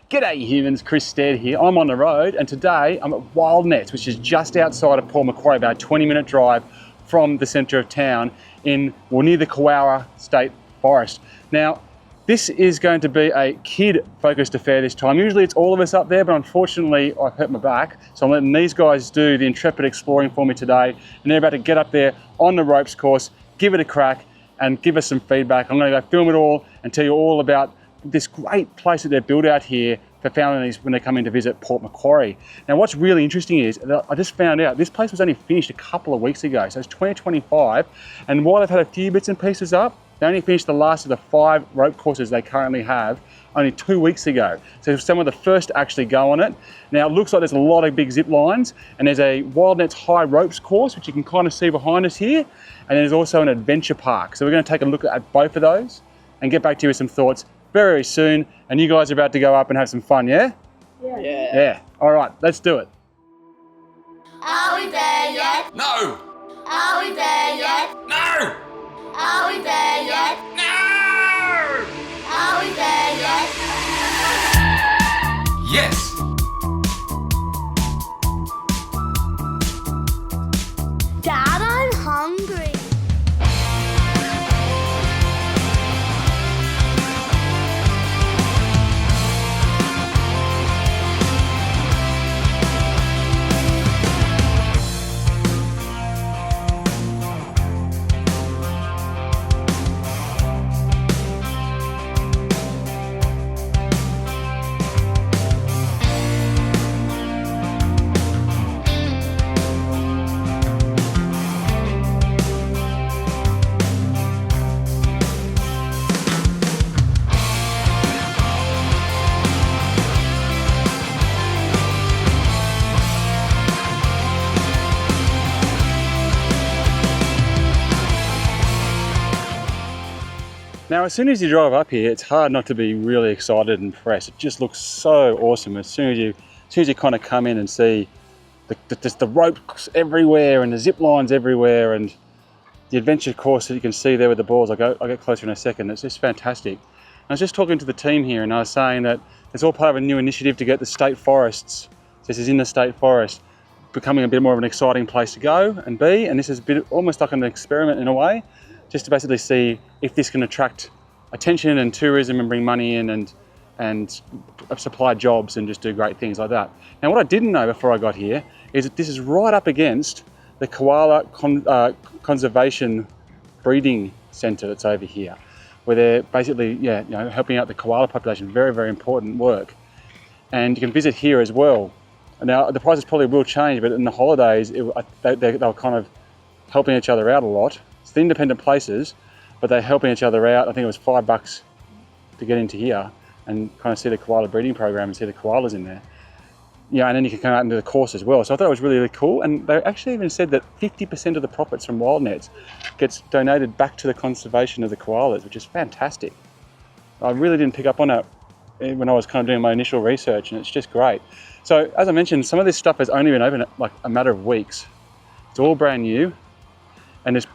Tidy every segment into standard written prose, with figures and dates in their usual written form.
G'day humans, Chris Stead here. I'm on the road and today I'm at Wildnets, which is just outside of Port Macquarie, about a 20-minute drive from the centre of town near the Koala State Forest. Now, this is going to be a kid-focused affair this time. Usually it's all of us up there, but unfortunately I've hurt my back. So I'm letting these guys do the intrepid exploring for me today. And they're about to get up there on the ropes course, give it a crack and give us some feedback. I'm gonna go film it all and tell you all about this great place that they've built out here for families when they come in to visit Port Macquarie. Now what's really interesting is that I just found out this place was only finished a couple of weeks ago, so it's 2025, and while they've had a few bits and pieces up, they only finished the last of the 5 rope courses they currently have only 2 weeks ago. So some of the first to actually go on it. Now it looks like there's a lot of big zip lines, and there's a Wildnets high ropes course, which you can kind of see behind us here, and there's also an adventure park. So we're going to take a look at both of those and get back to you with some thoughts very soon. And you guys are about to go up and have some fun, yeah? Yeah. All right, let's do it. Are we there yet? No! Are we there yet? No! Are we there yet? No! Are we there yet? Yes! Dad, I'm hungry. Now, as soon as you drive up here, it's hard not to be really excited and impressed. It just looks so awesome. As soon as you kind of come in and see the ropes everywhere and the zip lines everywhere and the adventure course that you can see there with the balls. I'll get closer in a second. It's just fantastic. I was just talking to the team here and I was saying that it's all part of a new initiative to get the state forests. This is in the state forest, becoming a bit more of an exciting place to go and be. And this is a bit almost like an experiment in a way, just to basically see if this can attract attention and tourism and bring money in and supply jobs and just do great things like that. Now, what I didn't know before I got here is that this is right up against the Koala Conservation Breeding Centre that's over here, where they're basically, helping out the koala population. Very, very important work. And you can visit here as well. Now, the prices probably will change, but in the holidays, they were kind of helping each other out a lot. It's the independent places, but they're helping each other out. I think it was $5 to get into here and kind of see the koala breeding program and see the koalas in there. Yeah, and then you can come out and do the course as well. So I thought it was really, really cool. And they actually even said that 50% of the profits from Wildnets gets donated back to the conservation of the koalas, which is fantastic. I really didn't pick up on it when I was kind of doing my initial research, and it's just great. So as I mentioned, some of this stuff has only been open like a matter of weeks. It's all brand new, and there's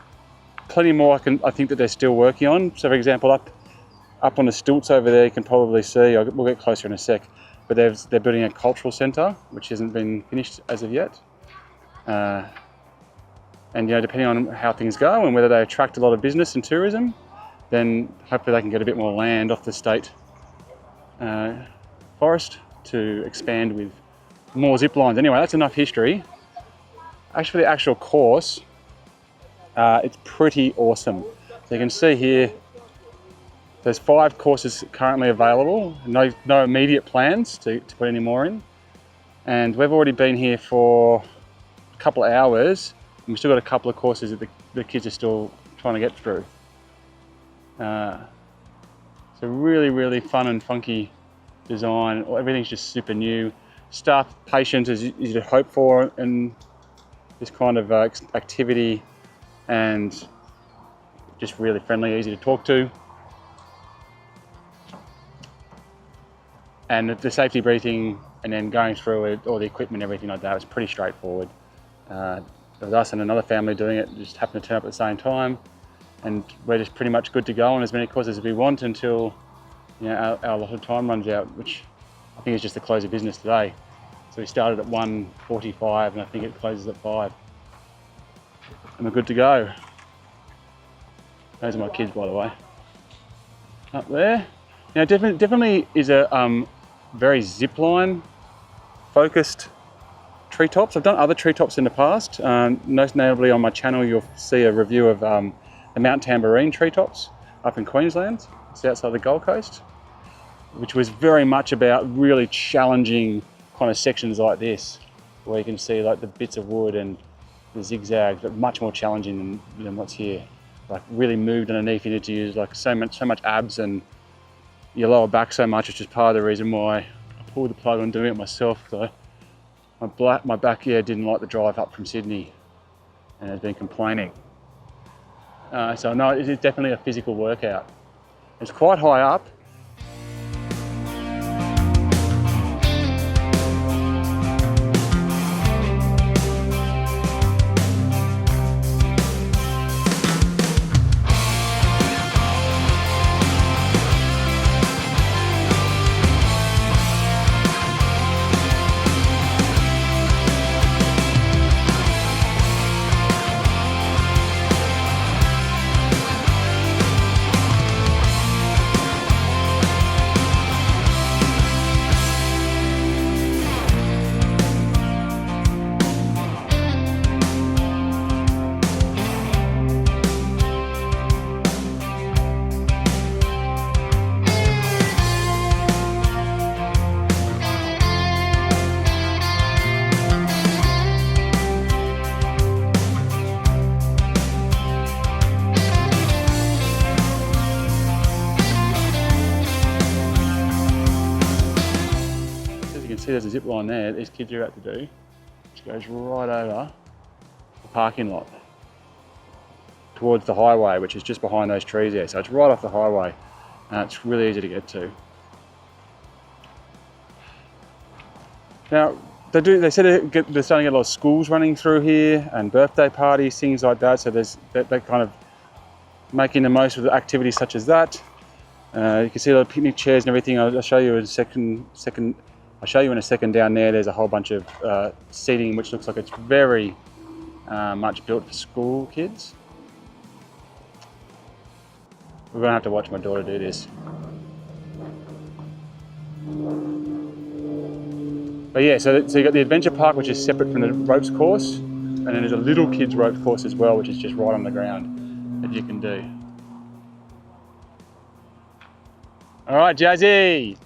plenty more I think that they're still working on. So for example, up on the stilts over there, you can probably see, we'll get closer in a sec, but they're building a cultural centre, which hasn't been finished as of yet. And depending on how things go and whether they attract a lot of business and tourism, then hopefully they can get a bit more land off the state forest to expand with more zip lines. Anyway, that's enough history. Actually, the actual course, it's pretty awesome. So you can see here, there's 5 courses currently available. No immediate plans to put any more in. And we've already been here for a couple of hours, and we've still got a couple of courses that the kids are still trying to get through. It's a really, really fun and funky design. Everything's just super new. Staff patience is easy to hope for in this kind of activity, and just really friendly, easy to talk to. And the safety briefing and then going through it, all the equipment and everything like that, was pretty straightforward. There was us and another family doing it, just happened to turn up at the same time, and we're just pretty much good to go on as many courses as we want until our allotted time runs out, which I think it's just the close of business today. So we started at 1:45 and I think it closes at 5. And we're good to go. Those are my kids, by the way. Up there. Now, definitely is a very zipline focused treetops. I've done other treetops in the past. Most notably on my channel, you'll see a review of the Mount Tambourine treetops up in Queensland. It's outside the Gold Coast, which was very much about really challenging kind of sections like this, where you can see like the bits of wood and the zigzags, but much more challenging than what's here. Like really moved underneath. You need to use like so much abs and your lower back so much, which is part of the reason why I pulled the plug on doing it myself. So my back didn't like the drive up from Sydney and has been complaining. So no, it is definitely a physical workout. It's quite high up. See, there's a zip line there these kids are about to do, which goes right over the parking lot towards the highway, which is just behind those trees there. So it's right off the highway and it's really easy to get to. Now they said they're starting to get a lot of schools running through here and birthday parties, things like that. So they're kind of making the most of the activities such as that. You can see a lot of picnic chairs and everything. I'll show you in a second. I'll show you in a second down there. There's a whole bunch of seating, which looks like it's very much built for school kids. We're gonna have to watch my daughter do this. But yeah, so you got the adventure park, which is separate from the ropes course, and then there's a little kids ropes course as well, which is just right on the ground that you can do. All right, Jazzy.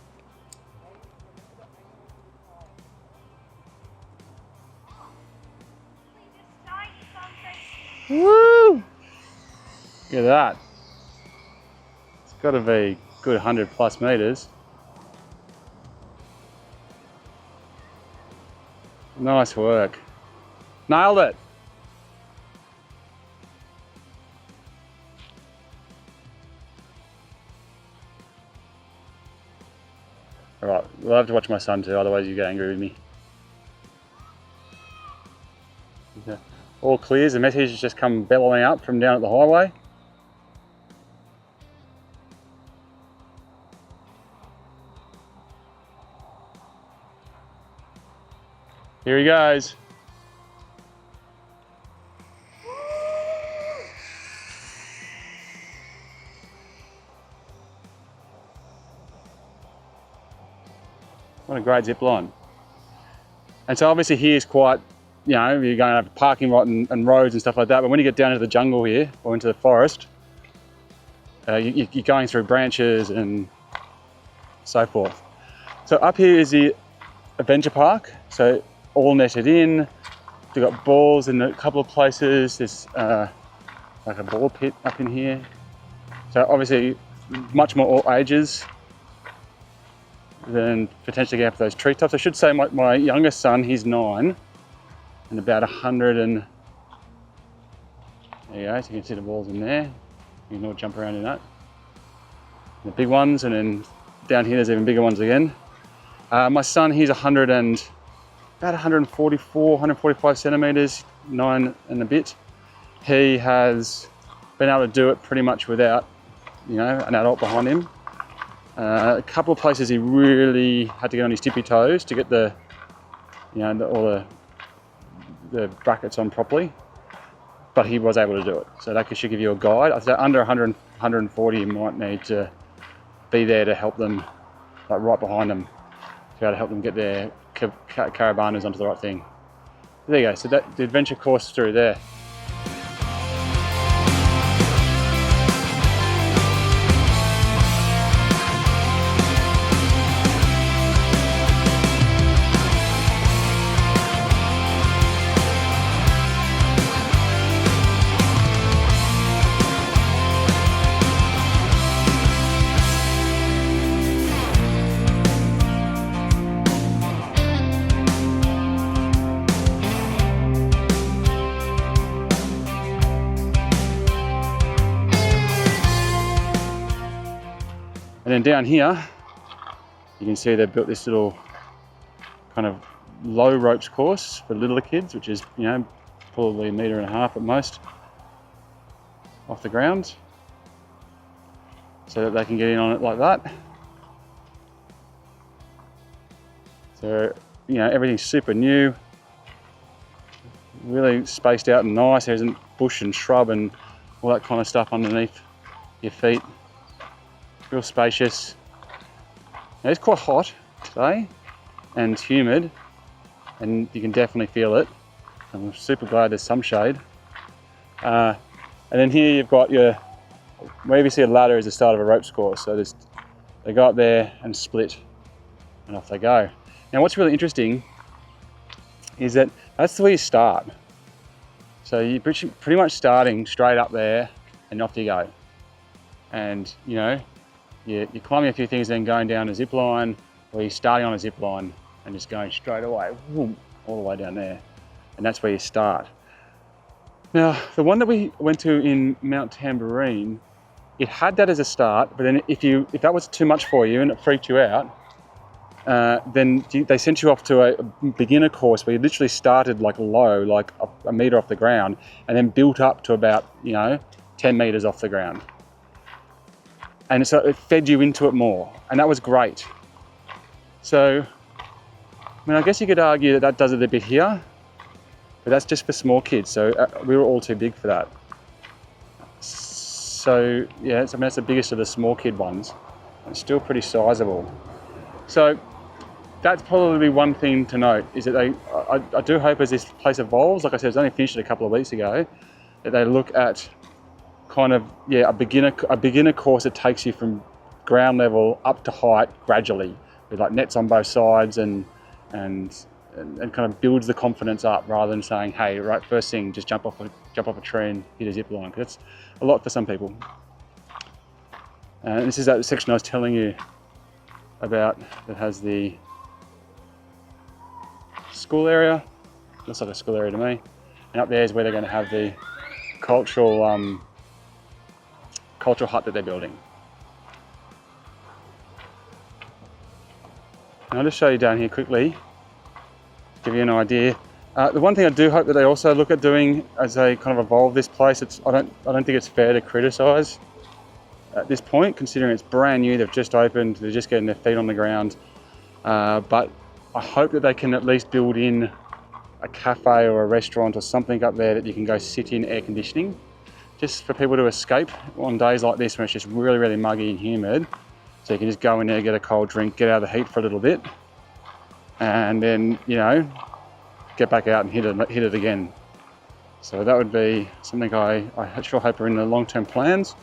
Woo! Look at that. It's got to be a good 100 plus meters. Nice work. Nailed it. All right, we'll have to watch my son too, otherwise you get angry with me. Okay. All clears, the message has just come bellowing up from down at the highway. Here he goes. What a great zip line. And so obviously here's quite, you know, you're going to have parking lot and roads and stuff like that, but when you get down into the jungle here, or into the forest, you're going through branches and so forth. So up here is the adventure park, so all netted in. We've got balls in a couple of places. There's like a ball pit up in here. So obviously much more all ages than potentially get up to those treetops. I should say my youngest son, he's 9. And about 100 and, there you go, so you can see the balls in there. You can all jump around in that. The big ones, and then down here there's even bigger ones again. My son, he's about 144, 145 centimeters, 9 and a bit. He has been able to do it pretty much without, you know, an adult behind him. A couple of places he really had to get on his tippy toes to get the, all the brackets on properly, but he was able to do it. So that should give you a guide. I'd say under 100, 140, you might need to be there to help them, like right behind them, to be able to help them get their caravanas onto the right thing. There you go, so that the adventure course through there. And then down here, you can see they've built this little kind of low ropes course for littler kids, which is, probably 1.5 meters at most off the ground, so that they can get in on it like that. So, everything's super new, really spaced out and nice. There isn't bush and shrub and all that kind of stuff underneath your feet. Real spacious. Now, it's quite hot today and humid, and you can definitely feel it. I'm super glad there's some shade. And then here you've got wherever you see a ladder is the start of a ropes course. So they go up there and split, and off they go. Now, what's really interesting is that that's where you start. So you're pretty much starting straight up there, and off you go. And you're climbing a few things, then going down a zip line, or you're starting on a zip line and just going straight away, whoom, all the way down there. And that's where you start. Now, the one that we went to in Mount Tambourine, it had that as a start, but then if that was too much for you and it freaked you out, then they sent you off to a beginner course where you literally started like low, like a meter off the ground, and then built up to about 10 meters off the ground. And so it fed you into it more, and that was great. So, I guess you could argue that does it a bit here, but that's just for small kids, so we were all too big for that. So, yeah, that's the biggest of the small kid ones. It's still pretty sizable. So, that's probably one thing to note, is that I do hope as this place evolves, like I said, it's only finished a couple of weeks ago, that they look at kind of, a beginner course that takes you from ground level up to height gradually, with like nets on both sides and kind of builds the confidence up, rather than saying, hey, right, first thing, just jump off a tree and hit a zip line, because that's a lot for some people. And this is that section I was telling you about that has the school area. Looks like a school area to me. And up there is where they're going to have the cultural hut that they're building. And I'll just show you down here quickly, give you an idea. The one thing I do hope that they also look at doing as they kind of evolve this place, I don't think it's fair to criticise at this point, considering it's brand new, they've just opened, they're just getting their feet on the ground. But I hope that they can at least build in a cafe or a restaurant or something up there that you can go sit in air conditioning, just for people to escape on days like this when it's just really, really muggy and humid. So you can just go in there, get a cold drink, get out of the heat for a little bit, and then, get back out and hit it again. So that would be something I sure hope are in the long-term plans.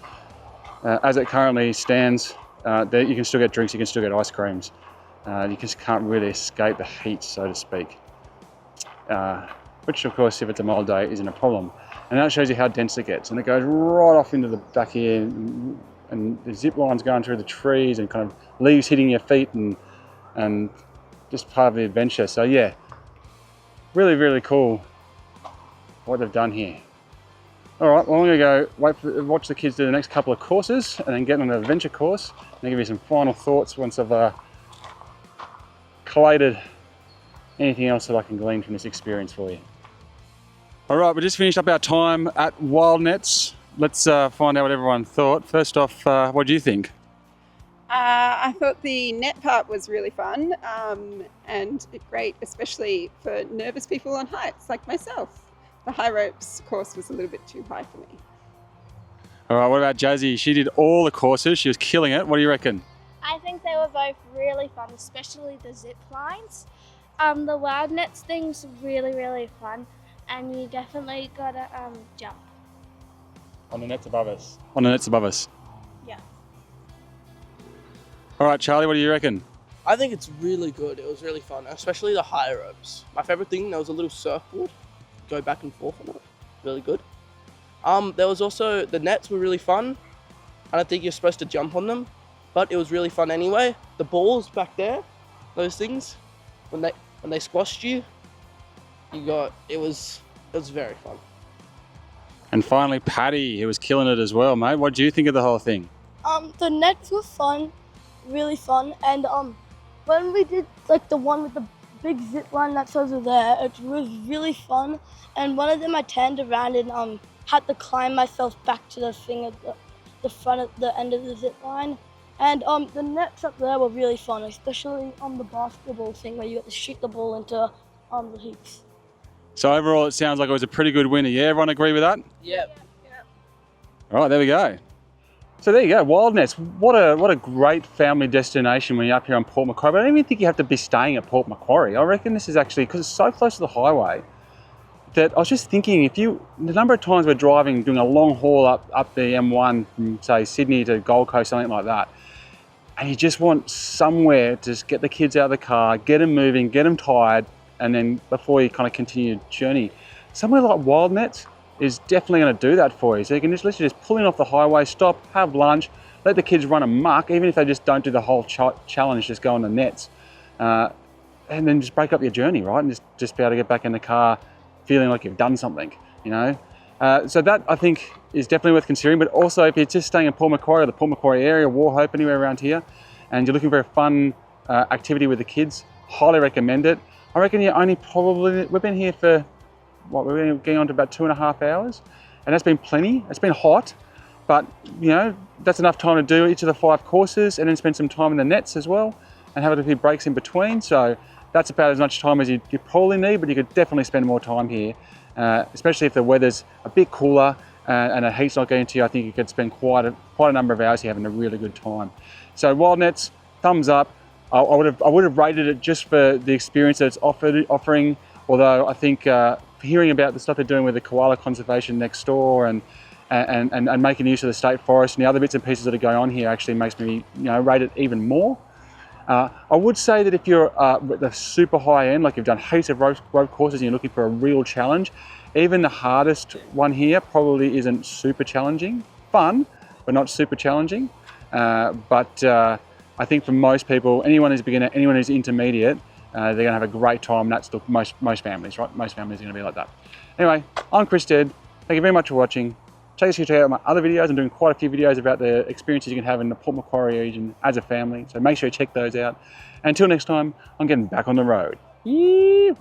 As it currently stands, you can still get drinks, you can still get ice creams. You just can't really escape the heat, so to speak. Which, of course, if it's a mild day, isn't a problem. And that shows you how dense it gets. And it goes right off into the back here, and the zip line's going through the trees and kind of leaves hitting your feet and just part of the adventure. So yeah, really, really cool what they've done here. All right, well, I'm gonna go watch the kids do the next couple of courses and then get on an adventure course and give you some final thoughts once I've collated anything else that I can glean from this experience for you. All right, we just finished up our time at Wildnets. Let's find out what everyone thought. First off, what do you think? I thought the net part was really fun and great, especially for nervous people on heights like myself. The high ropes course was a little bit too high for me. All right, what about Jazzy? She did all the courses. She was killing it. What do you reckon? I think they were both really fun, especially the zip lines. The Wildnets thing's really fun, and you definitely gotta jump. On the nets above us. On the nets above us. Yeah. All right, Charlie, what do you reckon? I think it's really good. It was really fun, especially the high ropes. My favourite thing, there was a little surfboard. Go back and forth on it. Really good. There was also, the nets were really fun. I don't think you're supposed to jump on them, but it was really fun anyway. The balls back there, those things, when they squashed you, it was very fun. And finally, Paddy, who was killing it as well, mate. What do you think of the whole thing? The nets were fun, really fun, and when we did like the one with the big zip line that's over there, it was really fun. And one of them I turned around and had to climb myself back to the thing at the front at the end of the zip line. And the nets up there were really fun, especially on the basketball thing where you got to shoot the ball into the hoops. So overall, it sounds like it was a pretty good winner. Yeah, everyone agree with that? Yep. All right, there we go. So there you go, Wildnets. What a great family destination when you're up here on Port Macquarie. But I don't even think you have to be staying at Port Macquarie. I reckon this is actually, because it's so close to the highway, that I was just thinking, the number of times we're driving, doing a long haul up the M1 from, say, Sydney to Gold Coast, something like that, and you just want somewhere to just get the kids out of the car, get them moving, get them tired, and then before you kind of continue your journey. Somewhere like Wildnets is definitely going to do that for you. So you can just literally just pull in off the highway, stop, have lunch, let the kids run amok, even if they just don't do the whole challenge, just go on the nets, and then just break up your journey, right? And just be able to get back in the car feeling like you've done something, you know? So that, I think, is definitely worth considering. But also, if you're just staying in Port Macquarie or the Port Macquarie area, Wauchope, anywhere around here, and you're looking for a fun activity with the kids, highly recommend it. I reckon we've been here for, we've been getting on to about 2.5 hours, and that's been plenty. It's been hot, but you know, that's enough time to do each of the 5 courses and then spend some time in the nets as well and have a few breaks in between. So that's about as much time as you probably need, but you could definitely spend more time here, especially if the weather's a bit cooler and the heat's not getting to you. I think you could spend quite a number of hours here having a really good time. So Wildnets, thumbs up. I would have rated it just for the experience that it's offering. Although I think hearing about the stuff they're doing with the koala conservation next door and making use of the state forest and the other bits and pieces that are going on here actually makes me, rate it even more. I would say that if you're at the super high end, like you've done heaps of rope courses and you're looking for a real challenge, even the hardest one here probably isn't super challenging. Fun, but not super challenging. I think for most people, anyone who's beginner, anyone who's intermediate, they're going to have a great time. That's most families, right? Most families are going to be like that. Anyway, I'm Chris Stead. Thank you very much for watching. Check out my other videos. I'm doing quite a few videos about the experiences you can have in the Port Macquarie region as a family. So make sure you check those out. And until next time, I'm getting back on the road. Yeah.